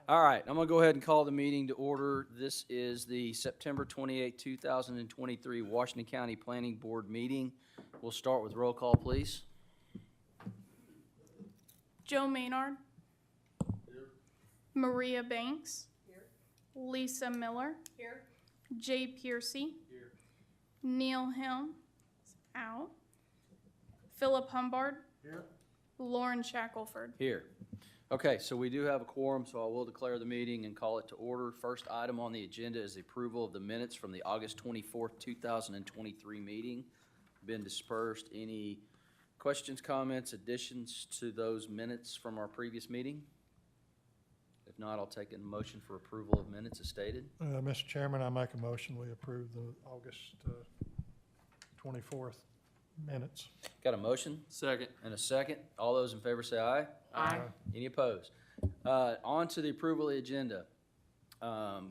All right, I'm going to go ahead and call the meeting to order. This is the September 28, 2023 Washington County Planning Board meeting. We'll start with roll call, please. Joe Maynard. Here. Maria Banks. Here. Lisa Miller. Here. Jay Piercy. Here. Neil Helm. Out. Philip Humbard. Here. Lauren Shackelford. Here. Okay, so we do have a quorum, so I will declare the meeting and call it to order. First item on the agenda is the approval of the minutes from the August 24th, 2023 meeting. Been dispersed. Any questions, comments, additions to those minutes from our previous meeting? If not, I'll take a motion for approval of minutes as stated. Mr. Chairman, I make a motion we approve the August 24th minutes. Got a motion? Second. And a second. All those in favor say aye. Aye. Any opposed? On to the approval of the agenda.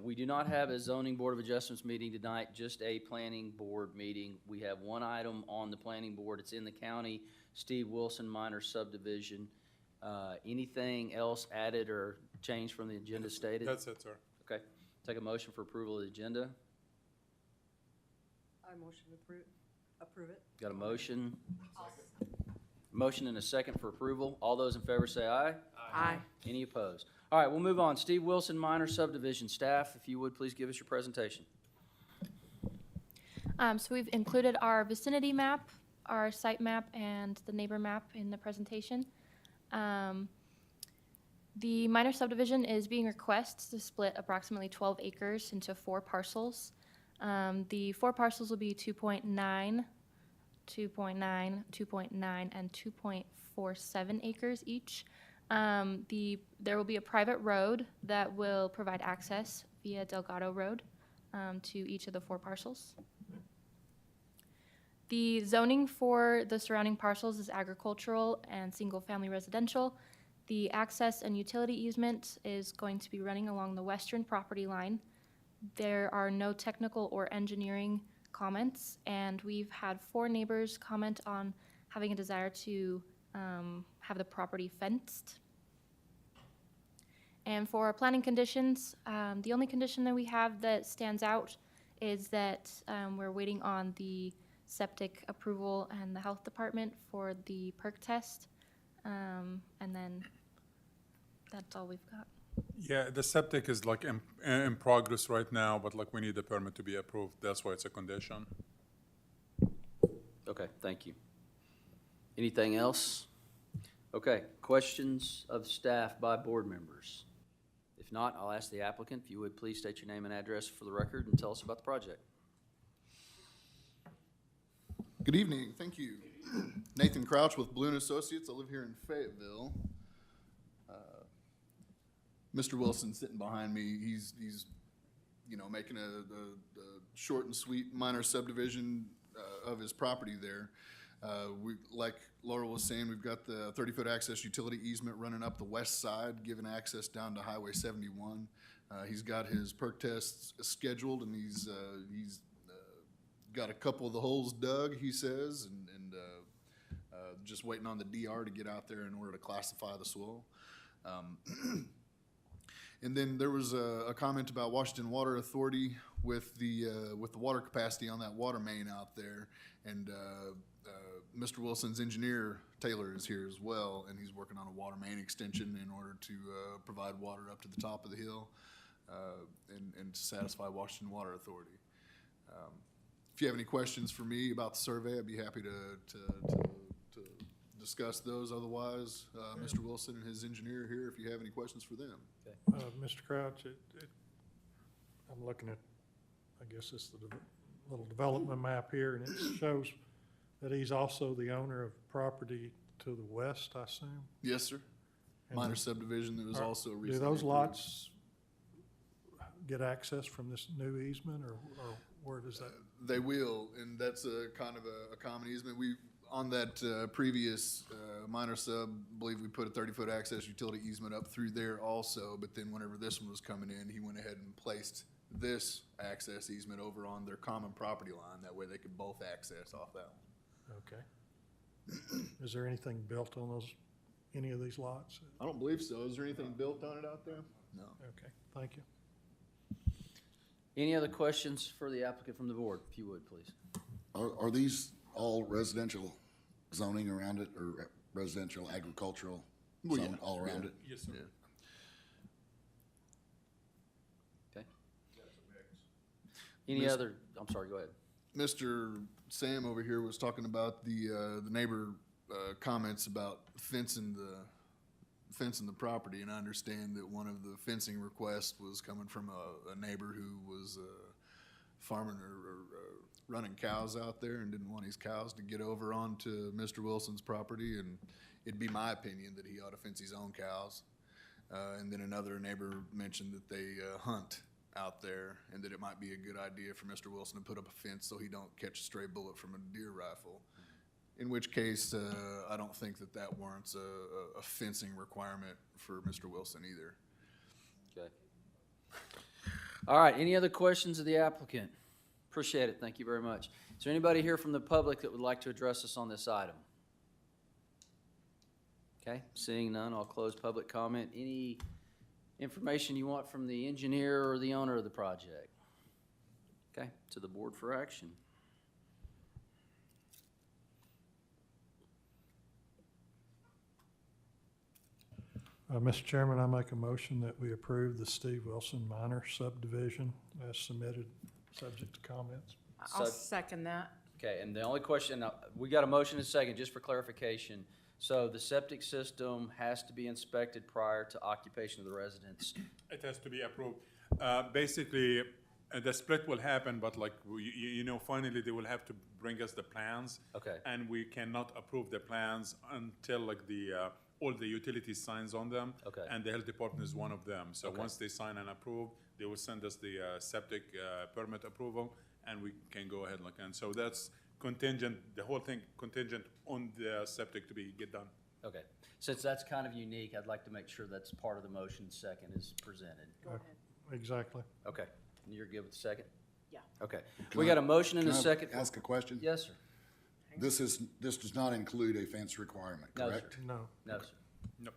We do not have a zoning board of adjustments meeting tonight, just a planning board meeting. We have one item on the planning board. It's in the county, Steve Wilson minor subdivision. Anything else added or changed from the agenda stated? That's it, sir. Okay. Take a motion for approval of the agenda. I motion to approve it. Got a motion? Motion and a second for approval. All those in favor say aye. Aye. Any opposed? All right, we'll move on. Steve Wilson, minor subdivision. Staff, if you would, please give us your presentation. So we've included our vicinity map, our site map, and the neighbor map in the presentation. The minor subdivision is being requested to split approximately 12 acres into 4 parcels. The 4 parcels will be 2.9, 2.9, 2.9, and 2.47 acres each. There will be a private road that will provide access via Delgado Road to each of the 4 parcels. The zoning for the surrounding parcels is agricultural and single-family residential. The access and utility easement is going to be running along the western property line. There are no technical or engineering comments, and we've had 4 neighbors comment on having a desire to have the property fenced. And for our planning conditions, the only condition that we have that stands out is that we're waiting on the septic approval and the health department for the perk test, and then that's all we've got. Yeah, the septic is like in progress right now, but like we need the permit to be approved. That's why it's a condition. Okay, thank you. Anything else? Okay, questions of staff by board members? If not, I'll ask the applicant, if you would please state your name and address for the record and tell us about the project. Good evening, thank you. Nathan Crouch with Balloon Associates. I live here in Fayetteville. Mr. Wilson sitting behind me, he's making a short and sweet minor subdivision of his property there. Like Laura was saying, we've got the 30-foot access utility easement running up the west side, giving access down to Highway 71. He's got his perk tests scheduled, and he's got a couple of the holes dug, he says, and just waiting on the DR to get out there in order to classify the soil. And then there was a comment about Washington Water Authority with the water capacity on that water main out there, and Mr. Wilson's engineer Taylor is here as well, and he's working on a water main extension in order to provide water up to the top of the hill and to satisfy Washington Water Authority. If you have any questions for me about the survey, I'd be happy to discuss those. Otherwise, Mr. Wilson and his engineer here, if you have any questions for them. Okay. Mr. Crouch, I'm looking at, I guess it's the little development map here, and it shows that he's also the owner of property to the west, I assume? Yes, sir. Minor subdivision that was also recently Do those approved. lots get access from this new easement, or where does that? They will, and that's a kind of a common easement. We, on that previous minor sub, I believe we put a 30-foot access utility easement up through there also, but then whenever this one was coming in, he went ahead and placed this access easement over on their common property line. That way they could both access off that one. Okay. Is there anything built on any of these lots? I don't believe so. Is there anything built on it out there? No. Okay, thank you. Any other questions for the applicant from the board, if you would, please? Are these all residential zoning around it, or residential agricultural Well, zone yeah, all around it? Yes, sir. Yeah. Okay. Any Miss- other, I'm sorry, go ahead. Mr. Sam over here was talking about the neighbor, comments about fencing the property, and I understand that one of the fencing requests was coming from a neighbor who was, farming or running cows out there and didn't want his cows to get over onto Mr. Wilson's property, and it'd be my opinion that he ought to fence his own cows. And then another neighbor mentioned that they, hunt out there, and that it might be a good idea for Mr. Wilson to put up a fence so he don't catch a stray bullet from a deer rifle. In which case, I don't think that warrants a fencing requirement for Mr. Wilson either. Okay. All right, any other questions of the applicant? Appreciate it, thank you very much. Is there anybody here from the public that would like to address us on this item? Okay, seeing none, I'll close public comment. Any information you want from the engineer or the owner of the project? Okay, to the board for action. Mr. Chairman, I make a motion that we approve the Steve Wilson minor subdivision as submitted, subject to comments. I'll So- second that. Okay, and the only question, we got a motion and a second, just for clarification. So the septic system has to be inspected prior to occupation of the residence. It has to be approved. Basically, the split will happen, but like, finally, they will have to bring us the plans. Okay. And we cannot approve the plans until like all the utility signs on them. Okay. And the health department is one of them. So Okay. once they sign and approve, they will send us the septic permit approval, and we can go ahead and so that's contingent, the whole thing contingent on the septic to get done. Okay, since that's kind of unique, I'd like to make sure that's part of the motion second is presented. Go ahead. Exactly. Okay, and you're good with the second? Yeah. Okay, Can we I- got a motion and a Can I second. ask a question? Yes, sir. This does not include a fence requirement, No, sir. correct? No. No, sir. Nope.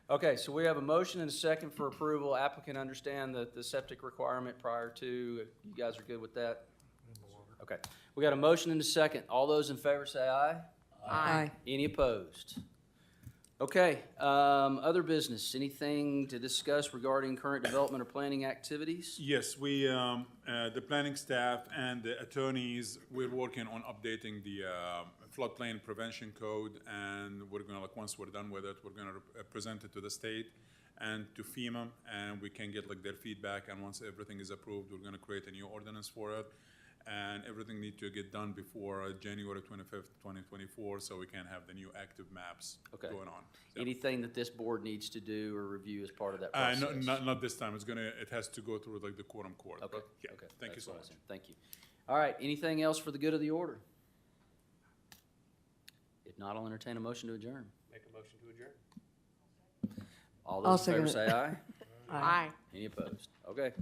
Okay, so we have a motion and a second for approval. Applicant understand the septic requirement prior to, you guys are good with that? Okay, we got a motion and a second. All those in favor say aye. Aye. Any opposed? Okay, other business, anything to discuss regarding current development or planning activities? Yes, we, the planning staff and the attorneys, we're working on updating the floodplain prevention code, and we're gonna, like, once we're done with it, we're gonna present it to the state and to FEMA, and we can get like their feedback, and once everything is approved, we're gonna create a new ordinance for it. And everything needs to get done before January 25th, 2024, so we can have the new active maps Okay. going on. So- Anything that this board needs to do or review as part of that No, process? not this time. It has to go through like the quorum court. Okay, But, yeah, okay. thank you That's so what I much. said. Thank you. All right, anything else for the good of the order? If not, I'll entertain a motion to adjourn. Make a motion to adjourn? All I'll those in favor second say aye. Aye. Any opposed? Okay.